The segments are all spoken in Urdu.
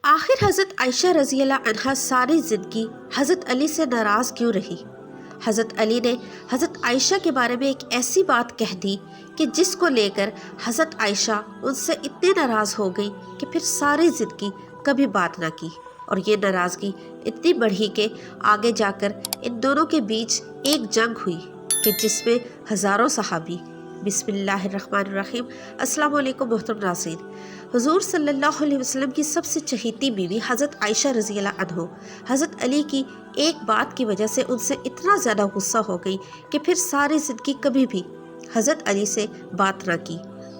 آخر حضرت عائشہ رضی اللہ عنہا ساری زندگی حضرت علی سے ناراض کیوں رہی؟ حضرت علی نے حضرت عائشہ کے بارے میں ایک ایسی بات کہہ دی کہ جس کو لے کر حضرت عائشہ ان سے اتنے ناراض ہو گئی کہ پھر ساری زندگی کبھی بات نہ کی، اور یہ ناراضگی اتنی بڑھی کہ آگے جا کر ان دونوں کے بیچ ایک جنگ ہوئی کہ جس میں ہزاروں صحابی۔ بسم اللہ الرحمن الرحیم۔ السلام علیکم محترم ناظرین۔ حضور صلی اللہ علیہ وسلم کی سب سے چہیتی بیوی حضرت عائشہ رضی اللہ عنہ حضرت علی کی ایک بات کی وجہ سے ان سے اتنا زیادہ غصہ ہو گئی کہ پھر ساری زندگی کبھی بھی حضرت علی سے بات نہ کی۔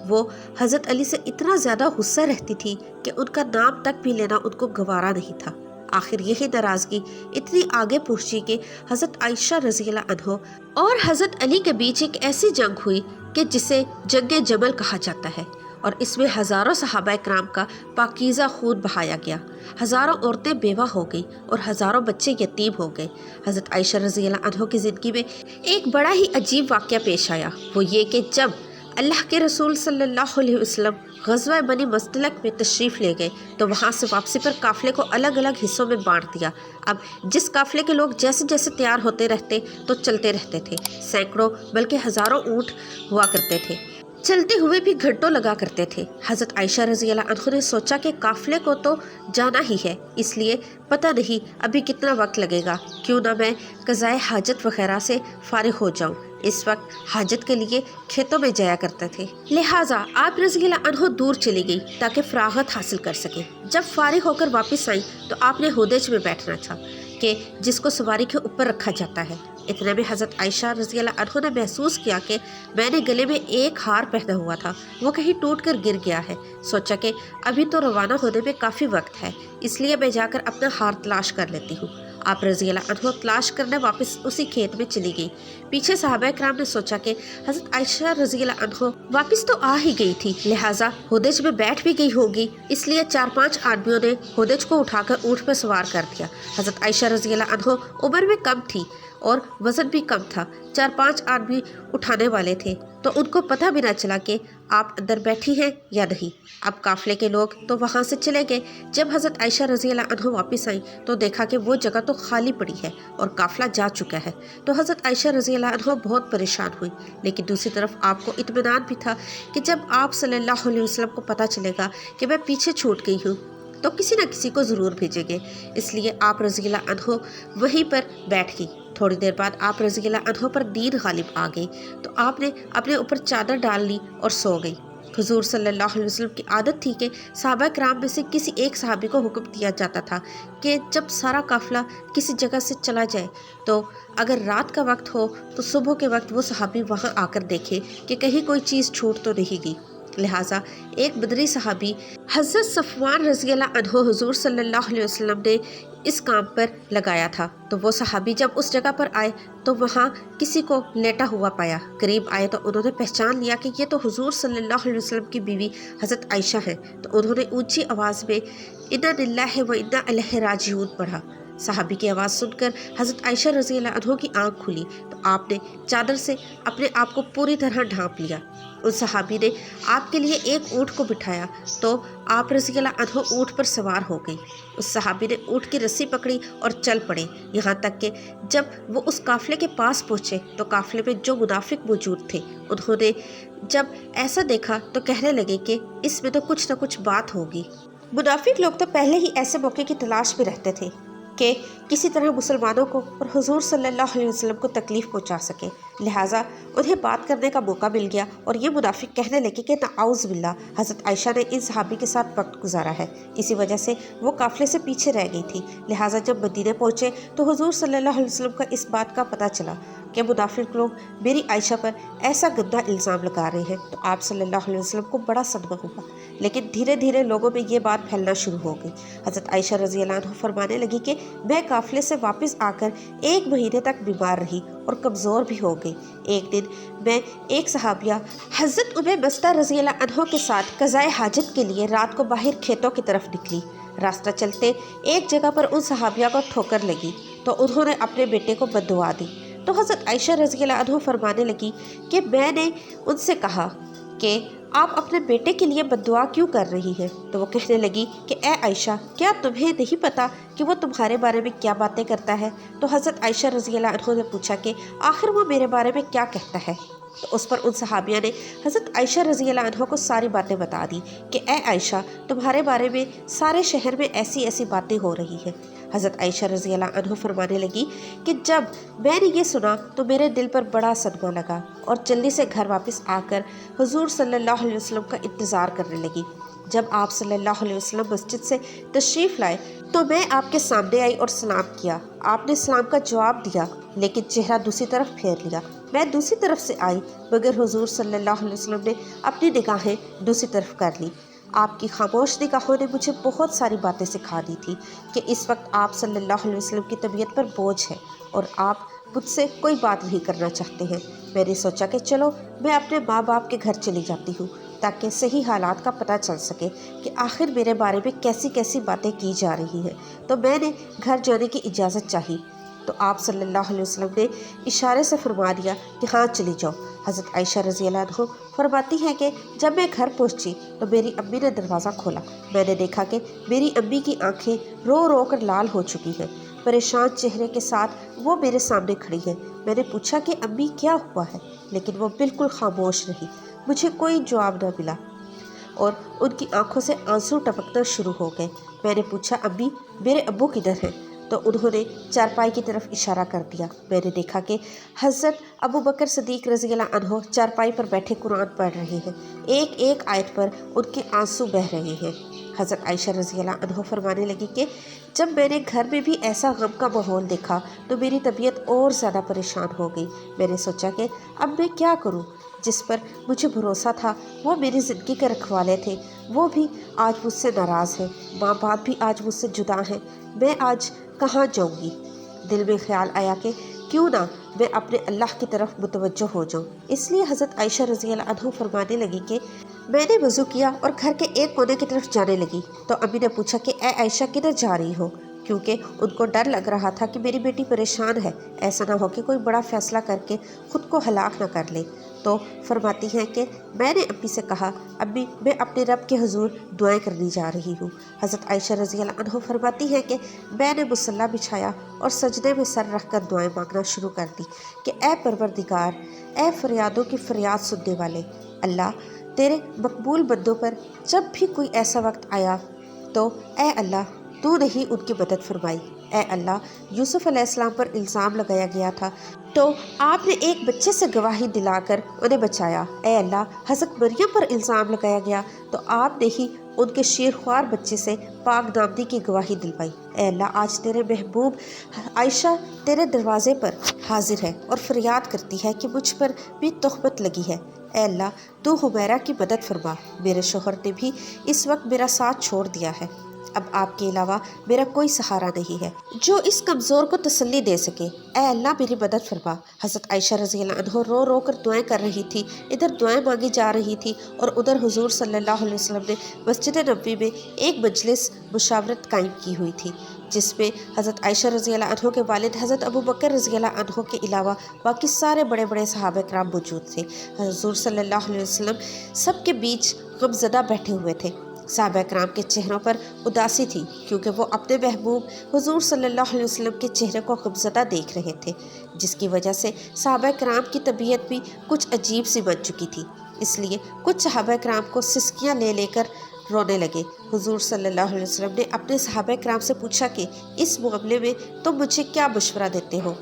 وہ حضرت علی سے اتنا زیادہ غصہ رہتی تھی کہ ان کا نام تک بھی لینا ان کو گوارا نہیں تھا۔ آخر یہی ناراضگی اتنی آگے پہنچی کہ حضرت عائشہ رضی اللہ عنہ اور حضرت علی کے بیچ ایک ایسی جنگ ہوئی کہ جسے جنگ جمل کہا جاتا ہے، اور اس میں ہزاروں صحابہ کرام کا پاکیزہ خون بہایا گیا، ہزاروں عورتیں بیوہ ہو گئی اور ہزاروں بچے یتیم ہو گئے۔ حضرت عائشہ رضی اللہ عنہ کی زندگی میں ایک بڑا ہی عجیب واقعہ پیش آیا، وہ یہ کہ جب اللہ کے رسول صلی اللہ علیہ وسلم غزوہ بنی مصطلق میں تشریف لے گئے تو وہاں سے واپسی پر قافلے کو الگ الگ حصوں میں بانٹ دیا۔ اب جس قافلے کے لوگ جیسے جیسے تیار ہوتے رہتے تو چلتے رہتے تھے، سینکڑوں بلکہ ہزاروں اونٹ ہوا کرتے تھے، چلتے ہوئے بھی گھنٹوں لگا کرتے تھے۔ حضرت عائشہ رضی اللہ عنہ نے سوچا کہ قافلے کو تو جانا ہی ہے، اس لیے پتہ نہیں ابھی کتنا وقت لگے گا، کیوں نہ میں قضائے حاجت وغیرہ سے فارغ ہو جاؤں۔ اس وقت حاجت کے لیے کھیتوں میں جایا کرتے تھے، لہٰذا آپ رضی اللہ عنہ دور چلی گئی تاکہ فراغت حاصل کر سکے۔ جب فارغ ہو کر واپس آئیں تو آپ نے ہودج میں بیٹھنا تھا کہ جس کو سواری کے اوپر رکھا جاتا ہے۔ اتنے میں حضرت عائشہ رضی اللہ عنہ نے محسوس کیا کہ میں نے گلے میں ایک ہار پہنا ہوا تھا، وہ کہیں ٹوٹ کر گر گیا ہے۔ سوچا کہ ابھی تو روانہ ہونے میں کافی وقت ہے، اس لیے میں جا کر اپنا ہار تلاش کر لیتی ہوں۔ آپ رضی اللہ عنہ تلاش کرنے واپس اسی کھیت میں چلی گئی۔ پیچھے صحابہ کرام نے سوچا کہ حضرت عائشہ رضی اللہ عنہ واپس تو آ ہی گئی تھی، لہٰذا ہودج میں بیٹھ بھی گئی ہوگی، اس لیے 4-5 آدمیوں نے ہودج کو اٹھا کر اونٹ پر سوار کر دیا۔ حضرت عائشہ رضی اللہ عنہ عمر میں کم تھی اور وزن بھی کم تھا، 4-5 آدمی اٹھانے والے تھے، تو ان کو پتہ بھی نہ چلا کہ آپ اندر بیٹھی ہیں یا نہیں۔ اب قافلے کے لوگ تو وہاں سے چلے گئے۔ جب حضرت عائشہ رضی اللہ عنہ واپس آئیں تو دیکھا کہ وہ جگہ تو خالی پڑی ہے اور قافلہ جا چکا ہے، تو حضرت عائشہ رضی اللہ عنہ بہت پریشان ہوئی، لیکن دوسری طرف آپ کو اطمینان بھی تھا کہ جب آپ صلی اللہ علیہ وسلم کو پتہ چلے گا کہ میں پیچھے چھوٹ گئی ہوں تو کسی نہ کسی کو ضرور بھیجیں گے، اس لیے آپ رضی اللہ عنہ وہیں پر بیٹھ گئی۔ تھوڑی دیر بعد آپ رضی اللہ عنہ پر نیند غالب آ گئی تو آپ نے اپنے اوپر چادر ڈال لی اور سو گئی۔ حضور صلی اللہ علیہ وسلم کی عادت تھی کہ صحابہ کرام میں سے کسی ایک صحابی کو حکم دیا جاتا تھا کہ جب سارا قافلہ کسی جگہ سے چلا جائے تو اگر رات کا وقت ہو تو صبح کے وقت وہ صحابی وہاں آ کر دیکھے کہ کہیں کوئی چیز چھوٹ تو نہیں گئی۔ لہٰذا ایک بدری صحابی حضرت صفوان رضی اللہ عنہ حضور صلی اللہ علیہ وسلم نے اس کام پر لگایا تھا، تو وہ صحابی جب اس جگہ پر آئے تو وہاں کسی کو لیٹا ہوا پایا۔ قریب آئے تو انہوں نے پہچان لیا کہ یہ تو حضور صلی اللہ علیہ وسلم کی بیوی حضرت عائشہ ہے، تو انہوں نے اونچی آواز میں انا للہ و انا الیہ راجعون پڑھا۔ صحابی کی آواز سن کر حضرت عائشہ رضی اللہ عنہ کی آنکھ کھلی تو آپ نے چادر سے اپنے آپ کو پوری طرح ڈھانپ لیا۔ اس صحابی نے آپ کے لیے ایک اونٹ کو بٹھایا تو آپ رضی اللہ عنہ اونٹ پر سوار ہو گئی۔ اس صحابی نے اونٹ کی رسی پکڑی اور چل پڑے، یہاں تک کہ جب وہ اس قافلے کے پاس پہنچے تو قافلے میں جو منافق موجود تھے انہوں نے جب ایسا دیکھا تو کہنے لگے کہ اس میں تو کچھ نہ کچھ بات ہوگی۔ منافق لوگ تو پہلے ہی ایسے موقع کی تلاش میں رہتے تھے کہ کسی طرح مسلمانوں کو اور حضور صلی اللہ علیہ وسلم کو تکلیف پہنچا سکے، لہٰذا انہیں بات کرنے کا موقع مل گیا اور یہ منافق کہنے لگے کہ نعوذ باللہ حضرت عائشہ نے ان صحابی کے ساتھ وقت گزارا ہے، اسی وجہ سے وہ قافلے سے پیچھے رہ گئی تھی۔ لہٰذا جب مدینے پہنچے تو حضور صلی اللہ علیہ وسلم کا اس بات کا پتہ چلا کہ منافق لوگ میری عائشہ پر ایسا گندا الزام لگا رہے ہیں، تو آپ صلی اللہ علیہ وسلم کو بڑا صدمہ ہوا، لیکن دھیرے دھیرے لوگوں میں یہ بات پھیلنا شروع ہو گئی۔ حضرت عائشہ رضی اللہ عنہ فرمانے لگی کہ میں قافلے سے واپس آ کر 1 مہینے تک بیمار رہی اور کمزور بھی ہو گئی۔ ایک دن میں ایک صحابیہ حضرت ام مستہ رضی اللہ عنہ کے ساتھ قضائے حاجت کے لیے رات کو باہر کھیتوں کی طرف نکلی۔ راستہ چلتے ایک جگہ پر ان صحابیہ کو ٹھوکر لگی تو انہوں نے اپنے بیٹے کو بد دعا دی، تو حضرت عائشہ رضی اللہ عنہ فرمانے لگی کہ میں نے ان سے کہا کہ آپ اپنے بیٹے کے لیے بددعا کیوں کر رہی ہیں؟ تو وہ کہنے لگی کہ اے عائشہ، کیا تمہیں نہیں پتا کہ وہ تمہارے بارے میں کیا باتیں کرتا ہے؟ تو حضرت عائشہ رضی اللہ عنہ نے پوچھا کہ آخر وہ میرے بارے میں کیا کہتا ہے؟ تو اس پر ان صحابیہ نے حضرت عائشہ رضی اللہ عنہ کو ساری باتیں بتا دی کہ اے عائشہ، تمہارے بارے میں سارے شہر میں ایسی ایسی باتیں ہو رہی ہیں۔ حضرت عائشہ رضی اللہ عنہ فرمانے لگی کہ جب میں نے یہ سنا تو میرے دل پر بڑا صدمہ لگا اور جلدی سے گھر واپس آ کر حضور صلی اللہ علیہ وسلم کا انتظار کرنے لگی۔ جب آپ صلی اللہ علیہ وسلم مسجد سے تشریف لائے تو میں آپ کے سامنے آئی اور سلام کیا۔ آپ نے سلام کا جواب دیا لیکن چہرہ دوسری طرف پھیر لیا۔ میں دوسری طرف سے آئی مگر حضور صلی اللہ علیہ وسلم نے اپنی نگاہیں دوسری طرف کر لی۔ آپ کی خاموش نگاہوں نے مجھے بہت ساری باتیں سکھا دی تھی کہ اس وقت آپ صلی اللہ علیہ وسلم کی طبیعت پر بوجھ ہے اور آپ مجھ سے کوئی بات نہیں کرنا چاہتے ہیں۔ میں نے سوچا کہ چلو میں اپنے ماں باپ کے گھر چلی جاتی ہوں تاکہ صحیح حالات کا پتہ چل سکے کہ آخر میرے بارے میں کیسی کیسی باتیں کی جا رہی ہیں۔ تو میں نے گھر جانے کی اجازت چاہی تو آپ صلی اللہ علیہ وسلم نے اشارے سے فرما دیا کہ ہاں چلی جاؤ۔ حضرت عائشہ رضی اللہ عنہ فرماتی ہیں کہ جب میں گھر پہنچی تو میری امی نے دروازہ کھولا۔ میں نے دیکھا کہ میری امی کی آنکھیں رو رو کر لال ہو چکی ہیں۔ پریشان چہرے کے ساتھ وہ میرے سامنے کھڑی ہے۔ میں نے پوچھا کہ امی کیا ہوا ہے، لیکن وہ بالکل خاموش رہی۔ مجھے کوئی جواب نہ ملا اور ان کی آنکھوں سے آنسو ٹپکنا شروع ہو گئے۔ میں نے پوچھا امی میرے ابو کدھر ہیں؟ تو انہوں نے چارپائی کی طرف اشارہ کر دیا۔ میں نے دیکھا کہ حضرت ابو بکر صدیق رضی اللہ عنہ چارپائی پر بیٹھے قرآن پڑھ رہے ہیں۔ ایک ایک آیت پر ان کے آنسو بہہ رہے ہیں۔ حضرت عائشہ رضی اللہ عنہ فرمانے لگی کہ جب میں نے گھر میں بھی ایسا غم کا ماحول دیکھا تو میری طبیعت اور زیادہ پریشان ہو گئی۔ میں نے سوچا کہ اب میں کیا کروں؟ جس پر مجھے بھروسہ تھا وہ میری زندگی کے رکھوالے تھے، وہ بھی آج مجھ سے ناراض ہیں، ماں باپ بھی آج مجھ سے جدا ہیں، میں آج کہاں جاؤں گی؟ دل میں خیال آیا کہ کیوں نہ میں اپنے اللہ کی طرف متوجہ ہو جاؤں۔ اس لیے حضرت عائشہ رضی اللہ عنہ فرمانے لگی کہ میں نے وضو کیا اور گھر کے ایک کونے کی طرف جانے لگی تو امی نے پوچھا کہ اے عائشہ کدھر جا رہی ہو؟ کیونکہ ان کو ڈر لگ رہا تھا کہ میری بیٹی پریشان ہے، ایسا نہ ہو کہ کوئی بڑا فیصلہ کر کے خود کو ہلاک نہ کر لے۔ تو فرماتی ہیں کہ میں نے امی سے کہا امی میں اپنے رب کے حضور دعائیں کرنے جا رہی ہوں۔ حضرت عائشہ رضی اللہ عنہ فرماتی ہیں کہ میں نے مصلی بچھایا اور سجدے میں سر رکھ کر دعائیں مانگنا شروع کر دی کہ اے پروردگار، اے فریادوں کی فریاد سننے والے اللہ، تیرے مقبول بندوں پر جب بھی کوئی ایسا وقت آیا تو اے اللہ تو نے ہی ان کی مدد فرمائی۔ اے اللہ، یوسف علیہ السلام پر الزام لگایا گیا تھا تو آپ نے ایک بچے سے گواہی دلا کر انہیں بچایا۔ اے اللہ، حضرت مریم پر الزام لگایا گیا تو آپ نے ہی ان کے شیرخوار بچے سے پاک دامنی کی گواہی دلوائی۔ اے اللہ، آج تیرے محبوب عائشہ تیرے دروازے پر حاضر ہے اور فریاد کرتی ہے کہ مجھ پر بھی تہمت لگی ہے۔ اے اللہ، تو حمیرہ کی مدد فرما، میرے شوہر نے بھی اس وقت میرا ساتھ چھوڑ دیا ہے، اب آپ کے علاوہ میرا کوئی سہارا نہیں ہے جو اس کمزور کو تسلی دے سکے۔ اے اللہ میری مدد فرما۔ حضرت عائشہ رضی اللہ عنہ رو رو کر دعائیں کر رہی تھی، ادھر دعائیں مانگی جا رہی تھی اور ادھر حضور صلی اللہ علیہ وسلم نے مسجد نبوی میں ایک مجلس مشاورت قائم کی ہوئی تھی جس میں حضرت عائشہ رضی اللہ عنہ کے والد حضرت ابو بکر رضی اللہ عنہ کے علاوہ باقی سارے بڑے بڑے صحابہ کرام موجود تھے۔ حضور صلی اللہ علیہ وسلم سب کے بیچ غمزدہ بیٹھے ہوئے تھے۔ صحابہ کرام کے چہروں پر اداسی تھی کیونکہ وہ اپنے محبوب حضور صلی اللہ علیہ وسلم کے چہرے کو غمزدہ دیکھ رہے تھے، جس کی وجہ سے صحابہ کرام کی طبیعت بھی کچھ عجیب سی بن چکی تھی۔ اس لیے کچھ صحابہ کرام کو سسکیاں لے لے کر رونے لگے۔ حضور صلی اللہ علیہ وسلم نے اپنے صحابہ کرام سے پوچھا کہ اس معاملے میں تم مجھے کیا مشورہ دیتے ہو؟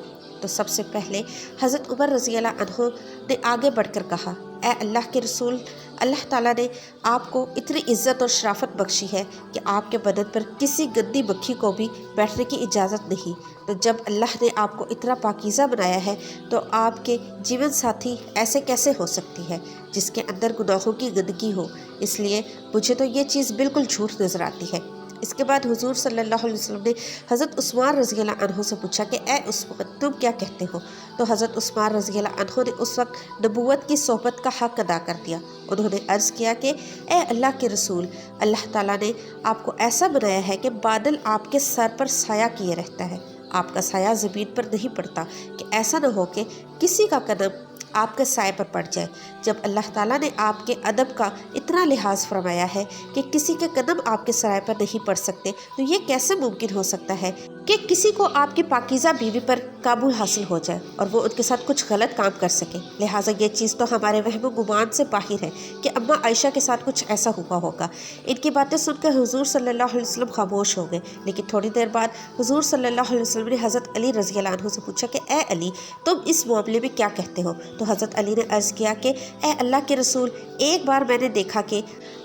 تو سب سے پہلے حضرت عمر رضی اللہ عنہ نے آگے بڑھ کر کہا، اے اللہ کے رسول، اللہ تعالیٰ نے آپ کو اتنی عزت اور شرافت بخشی ہے کہ آپ کے بدن پر کسی گندی مکھی کو بھی بیٹھنے کی اجازت نہیں، تو جب اللہ نے آپ کو اتنا پاکیزہ بنایا ہے تو آپ کے جیون ساتھی ایسے کیسے ہو سکتی ہے جس کے اندر گناہوں کی گندگی ہو؟ اس لیے مجھے تو یہ چیز بالکل جھوٹ نظر آتی ہے۔ اس کے بعد حضور صلی اللہ علیہ وسلم نے حضرت عثمان رضی اللہ عنہ سے پوچھا کہ اے عثمان تم کیا کہتے ہو؟ تو حضرت عثمان رضی اللہ عنہ نے اس وقت نبوت کی صحبت کا حق ادا کر دیا۔ انہوں نے عرض کیا کہ اے اللہ کے رسول، اللہ تعالیٰ نے آپ کو ایسا بنایا ہے کہ بادل آپ کے سر پر سایہ کیے رہتا ہے، آپ کا سایہ زمین پر نہیں پڑتا، کہ ایسا نہ ہو کہ کسی کا قدم آپ کے سائے پر پڑ جائے۔ جب اللہ تعالیٰ نے آپ کے ادب کا اتنا لحاظ فرمایا ہے کہ کسی کے قدم آپ کے سرائے پر نہیں پڑ سکتے، تو یہ کیسے ممکن ہو سکتا ہے کہ کسی کو آپ کی پاکیزہ بیوی پر قابو حاصل ہو جائے اور وہ ان کے ساتھ کچھ غلط کام کر سکے؟ لہٰذا یہ چیز تو ہمارے وہم و گمان سے باہر ہے کہ اماں عائشہ کے ساتھ کچھ ایسا ہوا ہوگا۔ ان کی باتیں سن کر حضور صلی اللہ علیہ وسلم خاموش ہو گئے، لیکن تھوڑی دیر بعد حضور صلی اللہ علیہ وسلم نے حضرت علی رضی اللہ عنہ سے پوچھا کہ اے علی، تم اس معاملے میں کیا کہتے ہو؟ تو حضرت علی نے عرض کیا کہ اے اللہ کے رسول، ایک بار میں نے دیکھا کہ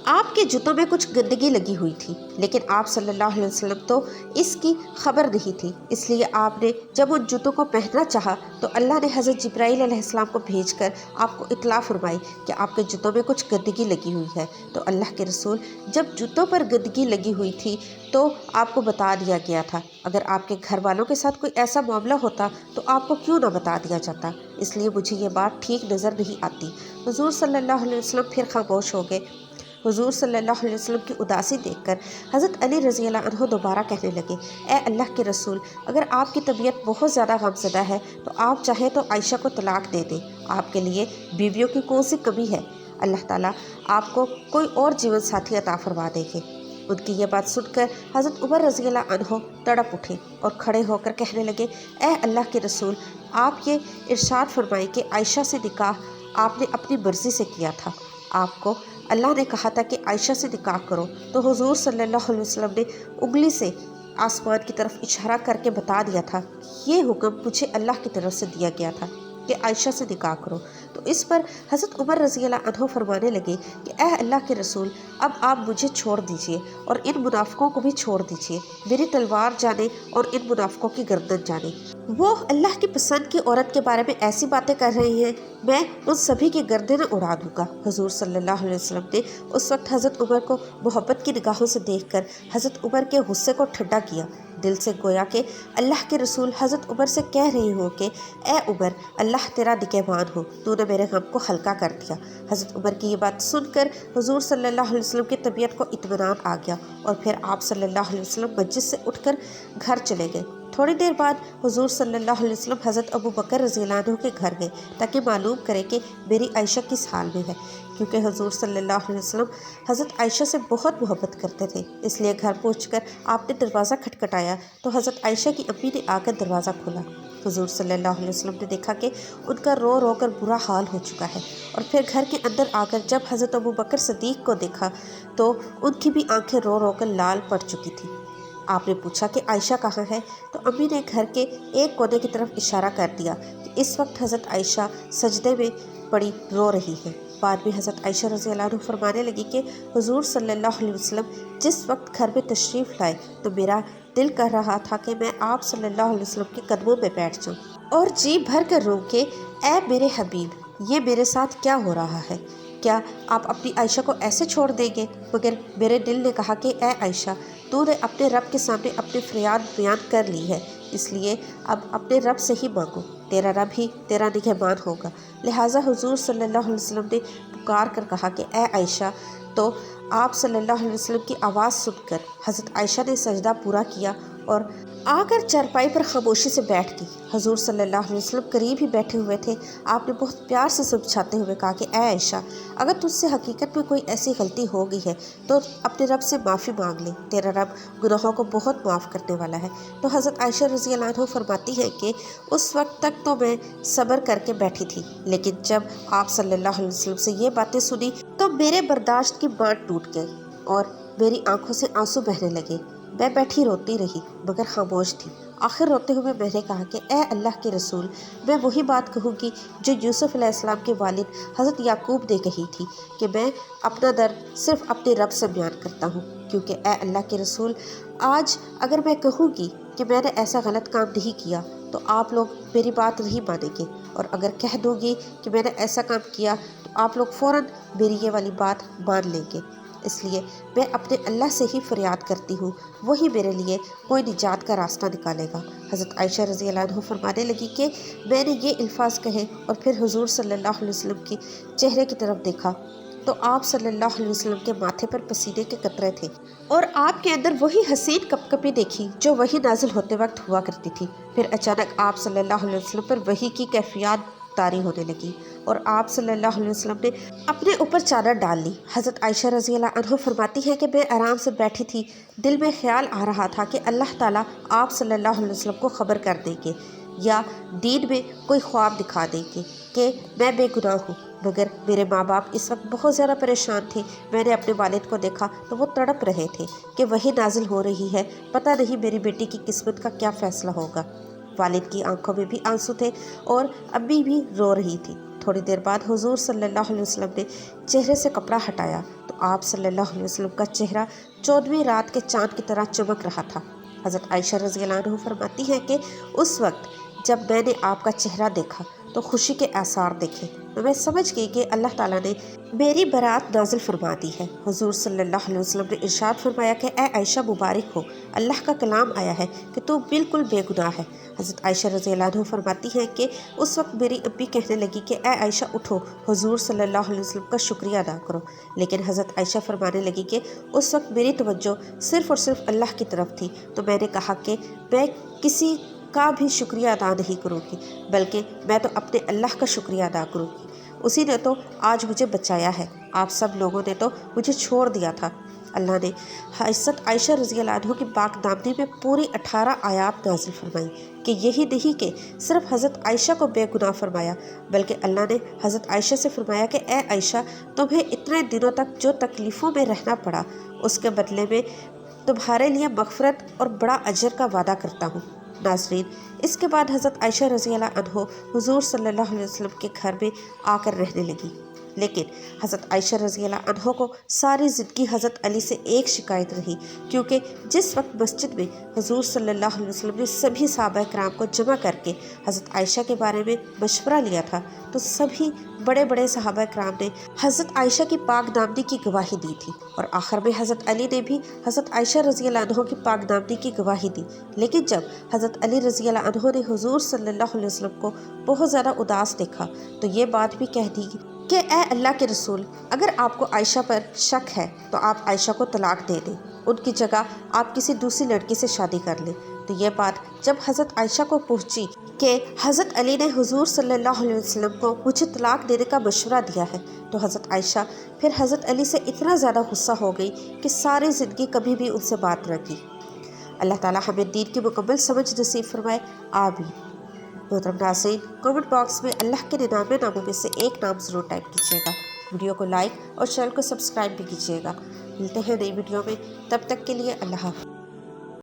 آپ کے جوتوں میں کچھ گندگی لگی ہوئی تھی، لیکن آپ صلی اللہ علیہ وسلم تو اس کی خبر نہیں تھی، اس لیے آپ نے جب ان جوتوں کو پہننا چاہا تو اللہ نے حضرت جبرائیل علیہ السلام کو بھیج کر آپ کو اطلاع فرمائی کہ آپ کے جوتوں میں کچھ گندگی لگی ہوئی ہے۔ تو اللہ کے رسول، جب جوتوں پر گندگی لگی ہوئی تھی تو آپ کو بتا دیا گیا تھا، اگر آپ کے گھر والوں کے ساتھ کوئی ایسا معاملہ ہوتا تو آپ کو کیوں نہ بتا دیا جاتا؟ اس لیے مجھے یہ بات ٹھیک نظر نہیں آتی۔ حضور صلی اللہ علیہ وسلم پھر خاموش ہو گئے۔ حضور صلی اللہ علیہ وسلم کی اداسی دیکھ کر حضرت علی رضی اللہ عنہ دوبارہ کہنے لگے، اے اللہ کے رسول، اگر آپ کی طبیعت بہت زیادہ غمزدہ ہے تو آپ چاہیں تو عائشہ کو طلاق دے دیں، آپ کے لیے بیویوں کی کون سی کمی ہے؟ اللہ تعالیٰ آپ کو کوئی اور جیون ساتھی عطا فرما دیں گے۔ ان کی یہ بات سن کر حضرت عمر رضی اللہ عنہ تڑپ اٹھے اور کھڑے ہو کر کہنے لگے، اے اللہ کے رسول، آپ یہ ارشاد فرمائیں کہ عائشہ سے نکاح آپ نے اپنی مرضی سے کیا تھا، آپ کو اللہ نے کہا تھا کہ عائشہ سے نکاح کرو، تو حضور صلی اللہ علیہ وسلم نے انگلی سے آسمان کی طرف اشارہ کر کے بتا دیا تھا کہ یہ حکم مجھے اللہ کی طرف سے دیا گیا تھا کہ عائشہ سے نکاح کرو۔ تو اس پر حضرت عمر رضی اللہ عنہ فرمانے لگے کہ اے اللہ کے رسول، اب آپ مجھے چھوڑ دیجئے اور ان منافقوں کو بھی چھوڑ دیجئے، میری تلوار جانے اور ان منافقوں کی گردن جانے۔ وہ اللہ کی پسند کی عورت کے بارے میں ایسی باتیں کر رہے ہیں، میں ان سبھی کی گردنیں اڑا دوں گا۔ حضور صلی اللہ علیہ وسلم نے اس وقت حضرت عمر کو محبت کی نگاہوں سے دیکھ کر حضرت عمر کے غصے کو ٹھنڈا کیا، دل سے گویا کہ اللہ کے رسول حضرت عمر سے کہہ رہے ہو کہ اے عمر، اللہ تیرا نگہبان ہو، تو نے میرے غم کو ہلکا کر دیا۔ حضرت عمر کی یہ بات سن کر حضور صلی اللہ علیہ وسلم کی طبیعت کو اطمینان آ گیا اور پھر آپ صلی اللہ علیہ وسلم مسجد سے اٹھ کر گھر چلے گئے۔ تھوڑی دیر بعد حضور صلی اللہ علیہ وسلم حضرت ابو بکر رضی اللہ عنہ کے گھر گئے تاکہ معلوم کرے کہ میری عائشہ کس حال میں ہے، کیونکہ حضور صلی اللہ علیہ وسلم حضرت عائشہ سے بہت محبت کرتے تھے، اس لیے گھر پہنچ کر آپ نے دروازہ کھٹکھٹایا تو حضرت عائشہ کی امی نے آ کر دروازہ کھولا۔ حضور صلی اللہ علیہ وسلم نے دیکھا کہ ان کا رو رو کر برا حال ہو چکا ہے، اور پھر گھر کے اندر آ کر جب حضرت ابو بکر صدیق کو دیکھا تو ان کی بھی آنکھیں رو رو کر لال پڑ چکی تھیں۔ آپ نے پوچھا کہ عائشہ کہاں ہے؟ تو امی نے گھر کے ایک کونے کی طرف اشارہ کر دیا کہ اس وقت حضرت عائشہ سجدے میں پڑی رو رہی ہے۔ بعد میں حضرت عائشہ رضی اللہ عنہ فرمانے لگی کہ حضور صلی اللہ علیہ وسلم جس وقت گھر میں تشریف لائے تو میرا دل کر رہا تھا کہ میں آپ صلی اللہ علیہ وسلم کے قدموں میں بیٹھ جاؤں اور جی بھر کر رو کہ اے میرے حبیب، یہ میرے ساتھ کیا ہو رہا ہے؟ کیا آپ اپنی عائشہ کو ایسے چھوڑ دیں گے؟ مگر میرے دل نے کہا کہ اے عائشہ، تو نے اپنے رب کے سامنے اپنی فریاد بیان کر لی ہے، اس لیے اب اپنے رب سے ہی مانگو، تیرا رب ہی تیرا نگہبان ہوگا۔ لہٰذا حضور صلی اللہ علیہ وسلم نے پکار کر کہا کہ اے عائشہ، تو آپ صلی اللہ علیہ وسلم کی آواز سن کر حضرت عائشہ نے سجدہ پورا کیا اور آ کر چارپائی پر خاموشی سے بیٹھ گئی۔ حضور صلی اللہ علیہ وسلم قریب ہی بیٹھے ہوئے تھے۔ آپ نے بہت پیار سے سمجھاتے ہوئے کہا کہ اے عائشہ، اگر تجھ سے حقیقت میں کوئی ایسی غلطی ہو گئی ہے تو اپنے رب سے معافی مانگ لے، تیرا رب گناہوں کو بہت معاف کرنے والا ہے۔ تو حضرت عائشہ رضی اللہ عنہ فرماتی ہیں کہ اس وقت تک تو میں صبر کر کے بیٹھی تھی، لیکن جب آپ صلی اللہ علیہ وسلم سے یہ باتیں سنی تو میرے برداشت کی باند ٹوٹ گئی اور میری آنکھوں سے آنسو بہنے لگے۔ میں بیٹھی روتی رہی مگر خاموش تھی۔ آخر روتے ہوئے میں نے کہا کہ اے اللہ کے رسول، میں وہی بات کہوں گی جو یوسف علیہ السلام کے والد حضرت یعقوب نے کہی تھی کہ میں اپنا درد صرف اپنے رب سے بیان کرتا ہوں، کیونکہ اے اللہ کے رسول، آج اگر میں کہوں گی کہ میں نے ایسا غلط کام نہیں کیا تو آپ لوگ میری بات نہیں مانیں گے، اور اگر کہہ دوں گی کہ میں نے ایسا کام کیا تو آپ لوگ فوراً میری یہ والی بات مان لیں گے۔ اس لیے میں اپنے اللہ سے ہی فریاد کرتی ہوں، وہی میرے لیے کوئی نجات کا راستہ نکالے گا۔ حضرت عائشہ رضی اللہ عنہ فرمانے لگی کہ میں نے یہ الفاظ کہے اور پھر حضور صلی اللہ علیہ وسلم کی چہرے کی طرف دیکھا تو آپ صلی اللہ علیہ وسلم کے ماتھے پر پسینے کے قطرے تھے اور آپ کے اندر وہی حسین کپکپی دیکھی جو وحی نازل ہوتے وقت ہوا کرتی تھی۔ پھر اچانک آپ صلی اللہ علیہ وسلم پر وحی کی کیفیات طاری ہونے لگی۔ اور آپ صلی اللہ علیہ وسلم نے اپنے اوپر چادر ڈال لی۔ حضرت عائشہ رضی اللہ عنہ فرماتی ہیں کہ میں آرام سے بیٹھی تھی، دل میں خیال آ رہا تھا کہ اللہ تعالیٰ آپ صلی اللہ علیہ وسلم کو خبر کر دیں گے یا دین میں کوئی خواب دکھا دیں گے کہ میں بے گناہ ہوں، مگر میرے ماں باپ اس وقت بہت زیادہ پریشان تھے۔ میں نے اپنے والد کو دیکھا تو وہ تڑپ رہے تھے کہ وہی نازل ہو رہی ہے، پتہ نہیں میری بیٹی کی قسمت کا کیا فیصلہ ہوگا۔ والد کی آنکھوں میں بھی آنسو تھے اور امی بھی رو رہی تھی۔ تھوڑی دیر بعد حضور صلی اللہ علیہ وسلم نے چہرے سے کپڑا ہٹایا تو آپ صلی اللہ علیہ وسلم کا چہرہ 14ویں رات کے چاند کی طرح چمک رہا تھا۔ حضرت عائشہ رضی اللہ عنہ فرماتی ہیں کہ اس وقت جب میں نے آپ کا چہرہ دیکھا تو خوشی کے آثار دیکھے تو میں سمجھ گئی کہ اللہ تعالیٰ نے میری برات نازل فرما دی ہے۔ حضور صلی اللہ علیہ وسلم نے ارشاد فرمایا کہ اے عائشہ مبارک ہو، اللہ کا کلام آیا ہے کہ تو بالکل بے گناہ ہے۔ حضرت عائشہ رضی اللہ عنہ فرماتی ہیں کہ اس وقت میری امی کہنے لگی کہ اے عائشہ اٹھو، حضور صلی اللہ علیہ وسلم کا شکریہ ادا کرو، لیکن حضرت عائشہ فرمانے لگی کہ اس وقت میری توجہ صرف اور صرف اللہ کی طرف تھی، تو میں نے کہا کہ میں کسی کا بھی شکریہ ادا نہیں کروں گی، بلکہ میں تو اپنے اللہ کا شکریہ ادا کروں گی، اسی نے تو آج مجھے بچایا ہے، آپ سب لوگوں نے تو مجھے چھوڑ دیا تھا۔ اللہ نے حضرت عائشہ رضی اللہ عنہ کی پاک دامنی میں پوری 18 آیات نازل فرمائی کہ یہی نہیں کہ صرف حضرت عائشہ کو بے گناہ فرمایا، بلکہ اللہ نے حضرت عائشہ سے فرمایا کہ اے عائشہ تمہیں اتنے دنوں تک جو تکلیفوں میں رہنا پڑا اس کے بدلے میں تمہارے لیے مغفرت اور بڑا اجر کا وعدہ کرتا ہوں۔ ناظرین، اس کے بعد حضرت عائشہ رضی اللہ عنہ حضور صلی اللہ علیہ وسلم کے گھر میں آ کر رہنے لگی، لیکن حضرت عائشہ رضی اللہ عنہ کو ساری زندگی حضرت علی سے ایک شکایت رہی، کیونکہ جس وقت مسجد میں حضور صلی اللہ علیہ وسلم نے سبھی صحابہ کرام کو جمع کر کے حضرت عائشہ کے بارے میں مشورہ لیا تھا تو سبھی بڑے بڑے صحابہ کرام نے حضرت عائشہ کی پاک دامنی کی گواہی دی تھی، اور آخر میں حضرت علی نے بھی حضرت عائشہ رضی اللہ عنہ کی پاک دامنی کی گواہی دی۔ لیکن جب حضرت علی رضی اللہ عنہ نے حضور صلی اللہ علیہ وسلم کو بہت زیادہ اداس دیکھا تو یہ بات بھی کہہ دی کہ اے اللہ کے رسول، اگر آپ کو عائشہ پر شک ہے تو آپ عائشہ کو طلاق دے دیں، ان کی جگہ آپ کسی دوسری لڑکی سے شادی کر لیں۔ تو یہ بات جب حضرت عائشہ کو پہنچی کہ حضرت علی نے حضور صلی اللہ علیہ وسلم کو مجھے طلاق دینے کا مشورہ دیا ہے تو حضرت عائشہ پھر حضرت علی سے اتنا زیادہ غصہ ہو گئی کہ ساری زندگی کبھی بھی ان سے بات نہ کی۔ اللہ تعالیٰ ہمیں دین کی مکمل سمجھ نصیب فرمائے، آمین۔ محترم ناظرین، کامنٹ باکس میں اللہ کے 99 ناموں میں سے ایک نام ضرور ٹائپ کیجیے گا، ویڈیو کو لائک اور چینل کو سبسکرائب بھی کیجیے گا۔ ملتے ہیں نئی ویڈیو میں، تب تک کے لیے اللہ حافظ۔